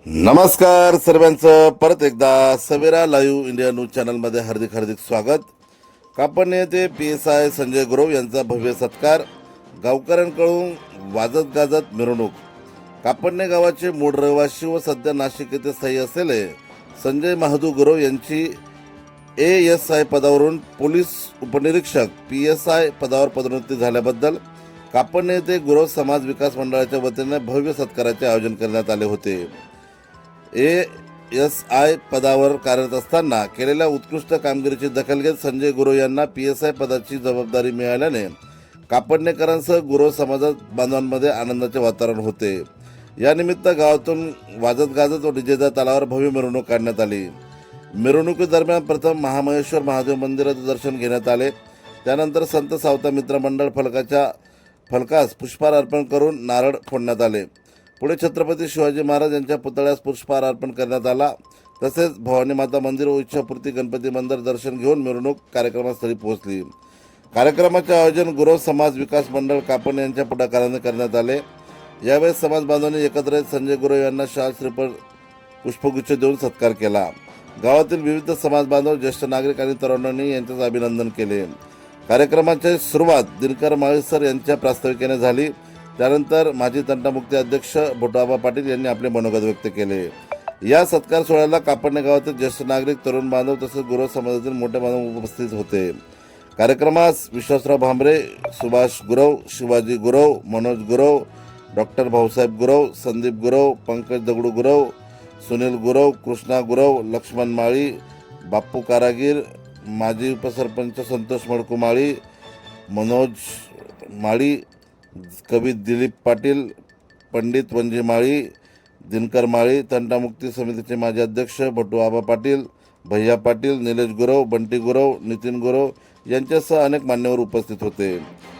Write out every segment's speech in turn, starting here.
नमस्कार सर्वांचं परत एकदा सवेरा लाईव्ह इंडिया न्यूज चॅनलमध्ये हार्दिक स्वागत। कापडणे येथे PSI संजय गुरव यांचा भव्य सत्कार, गावकऱ्यांकडून वाजत गाजत मिरवणूक। कापडणे गावाचे मूळ रहिवासी व सध्या नाशिक येथे स्थायी असलेले संजय महादू गुरव यांची ASI पदावरून पोलीस उपनिरीक्षक PSI पदावर पदोन्नती झाल्याबद्दल कापडणे येथे गुरव समाज विकास मंडळाच्या वतीने भव्य सत्काराचे आयोजन करण्यात आले होते। ASI पदावर कार्यरत असताना केलेल्या उत्कृष्ट कामगिरीची दखल घेत संजय गुरव यांना PSI पदाची जबाबदारी मिळाल्याने कापडणेकरांसह गुरव समाजात बांधवांमध्ये आनंदाचे वातावरण होते। या निमित्त गावातून वाजत गाजत व डीजेच्या तालावर भव्य मिरवणूक काढण्यात आली। मिरवणुकीदरम्यान प्रथम महामहेश्वर महादेव मंदिराचे दर्शन घेण्यात आले। त्यानंतर संत सावता मित्र मंडळ फलकास पुष्पहार अर्पण करून नारळ फोडण्यात आले। पुढे छत्रपती शिवाजी महाराज यांच्या पुतळ्यास पुष्पहार अर्पण करण्यात आला। तसेच भवानी माता मंदिर व इच्छापूर्ती गणपती मंदिर दर्शन घेऊन मिरवणूक कार्यक्रमस्थळी पोहोचली। कार्यक्रमाचे आयोजन गुरव समाज विकास मंडळ कापडणे यांच्या पुढाकाराने करण्यात आले। यावेळी समाज बांधवांनी एकत्र येत संजय गुरव यांना शाल श्रीफळ पुष्पगुच्छ देऊन सत्कार केला। गावातील विविध समाज बांधव, ज्येष्ठ नागरिक आणि तरुणांनी यांचे अभिनंदन केले। कार्यक्रमाची सुरुवात दिनकर माळी सर यांच्या प्रास्ताविकेने झाली। त्यानंतर माजी तंटामुक्ती अध्यक्ष भोटूआबा पाटील यांनी आपले मनोगत व्यक्त केले। या सत्कार सोहळ्याला कापडणे गावातील ज्येष्ठ नागरिक, तरुण बांधव तसेच गुरव समाजातील मोठे बांधव उपस्थित होते। कार्यक्रमास विश्वासराव भांबरे, सुभाष गुरव, शिवाजी गुरव, मनोज गुरव, डॉक्टर भाऊसाहेब गुरव, संदीप गुरव, पंकज दगडू गुरव, सुनील गुरव, कृष्णा गुरव, लक्ष्मण माळी, बाप्पू कारागीर, माजी उपसरपंच संतोष मडकू माळी, मनोज माळी, कवी दिलीप पाटील, पंडित वंजी माळी, दिनकर माळी, तंटामुक्ती समितीचे माजी अध्यक्ष भोटूआबा पाटील, भैया पाटील, निलेश गुरव, बंटी गुरव, नितीन गुरव यांच्यासह अनेक मान्यवर उपस्थित होते।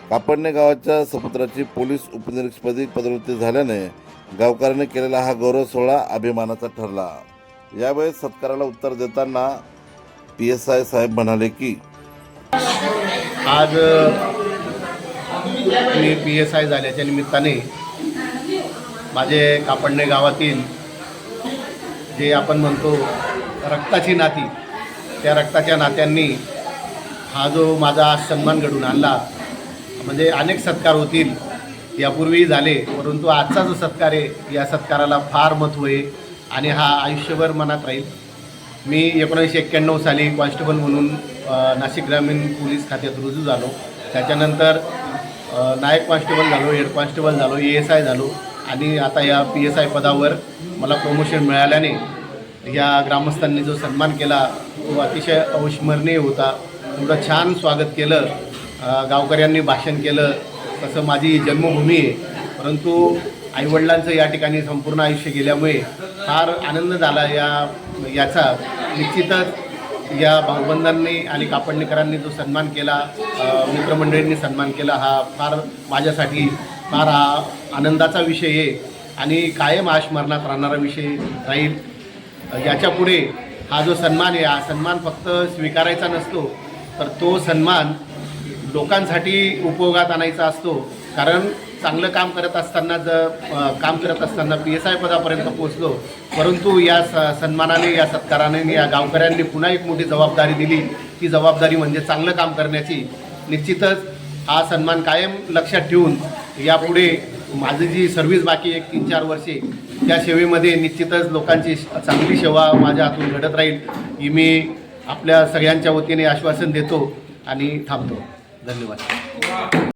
कापडणे गावाच्या सपुत्राची पोलीस उपनिरीक्षकपदी पदोन्नती झाल्याने गावकऱ्यांनी केलेला हा गौरव सोहळा अभिमानाचा ठरला। यावेळी सत्काराला उत्तर देताना PSI साहेब म्हणाले की आज मी PSI झाल्याच्या निमित्ताने माझे कापडणे गावातील जे आपण म्हणतो रक्ताची नाती, त्या रक्ताच्या नात्यांनी हा जो माझा आज सन्मान घडून आणला, म्हणजे अनेक सत्कार होतील यापूर्वीही झाले, परंतु आजचा जो सत्कार आहे या सत्काराला फार महत्त्व आहे आणि हा आयुष्यभर मनात राहील। मी 1991 साली कॉन्स्टेबल म्हणून नाशिक ग्रामीण पोलीस खात्यात रुजू झालो। त्याच्यानंतर नायक कॉन्स्टेबल झालो, हेड कॉन्स्टेबल झालो, ASI झालो आणि आता या PSI पदावर मला प्रमोशन मिळाल्याने या ग्रामस्थांनी जो सन्मान केला तो अतिशय अविस्मरणीय होता। एवढं छान स्वागत केलं, गावकऱ्यांनी भाषण केलं, तसं माझी जन्मभूमी आहे, परंतु आईवडिलांचं या ठिकाणी संपूर्ण आयुष्य गेल्यामुळे फार आनंद झाला। याचा निश्चितच या भाऊबंधांनी आणि कापडणेकरांनी जो सन्मान केला, मित्रमंडळींनी सन्मान केला, हा फार माझ्यासाठी फार आनंदाचा विषय आहे आणि कायम हा स्मरणात राहणारा विषय राहील। याच्यापुढे हा जो सन्मान आहे, हा सन्मान फक्त स्वीकारायचा नसतो, तर तो सन्मान लोकांसाठी उपयोगात आणायचा असतो। कारण चांगलं काम करत असताना PSI पदापर्यंत पोचलो, परंतु या सन्मानाने, या सत्काराने या गावकऱ्यांनी पुन्हा एक मोठी जबाबदारी दिली। ती जबाबदारी म्हणजे चांगलं काम करण्याची। निश्चितच हा सन्मान कायम लक्षात ठेवून यापुढे माझी जी सर्व्हिस बाकी 1-3-4 वर्षे, त्या सेवेमध्ये निश्चितच लोकांची चांगली सेवा माझ्या हातून घडत राहील ही मी आपल्या सगळ्यांच्या वतीने आश्वासन देतो आणि थांबतो। धन्यवाद।